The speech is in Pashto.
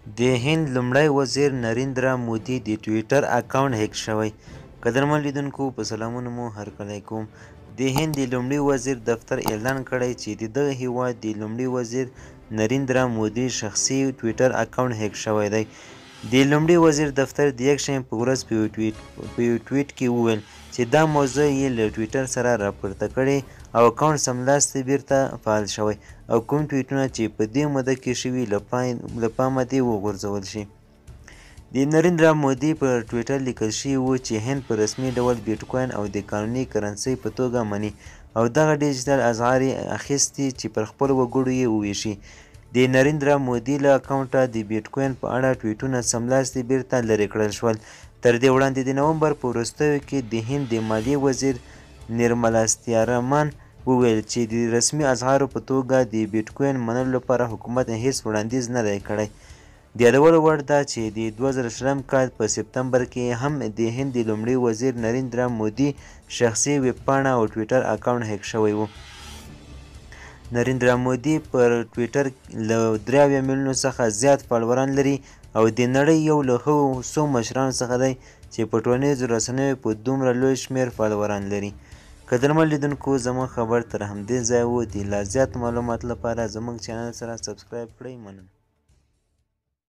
د هند لومړی وزیر نریندرا مودي د ټویټر اکاونټ هیک شوی. قدرمن لیدونکو په سلامونه مو هرکلی کوم. د هند د لومړي وزیر دفتر اعلان کړی چې د دغه هیواد د لومړي وزیر نریندرا مودي شخصي ټویټر اکاونټ هیک شوی دی. د لومړي وزیر دفتر د یکشنبې په ورځ په یو ټویټ کې وویل چې دا موضوع یې له ټویټر سره راپورته کړې او اکاونټ سملاسي بیرته فعال شوی او کوم ټویټونه چې په دې موده کې شوي له پامه دې وغورځول شي. د نریندرا مودي پر ټویټر لیکل شوي وو چې هند په رسمي ډول بیټکوین او د قانوني کرنسۍ په توګه مني او دغه ډیجیټل اسعار یې اخیستي چې پر خپلو وګړو یې وویشي. د نریندرا مودي له اکاونټه د بیټکوین په اړه ټویټونه سملاسي بیرته لرې کړل شول. تر دې وړاندې د نومبر په وروستیو کې د هند د مالیې وزیر نرملا سیتارامن وویل چې د رسمي اسعارو په توګه د بیټکوین منلو لپاره حکومت هیڅ وړاندیز نه دی کړی. د یادولو وړ ده چې د 2020 کال په سپتمبر کې هم د هند د لومړي وزیر نریندرا مودي شخصي ویب پاڼه او ټویټر اکاونټ هیک شوی و. نریندرا مودي پر ټویټر له 3 میلیونو څخه زیات فالووران لري او د نړۍ یو له هغو څو مشرانو څخه دی چې په ټولنیزو رسنیو په دومره لوی شمېر فالووران لري. قدرمن لیدونکو زموږ خبر تر همدې ځایه و. د لا زیات معلوماتو لپاره زموږ چینل سره سبسکرایب کړئ. مننه.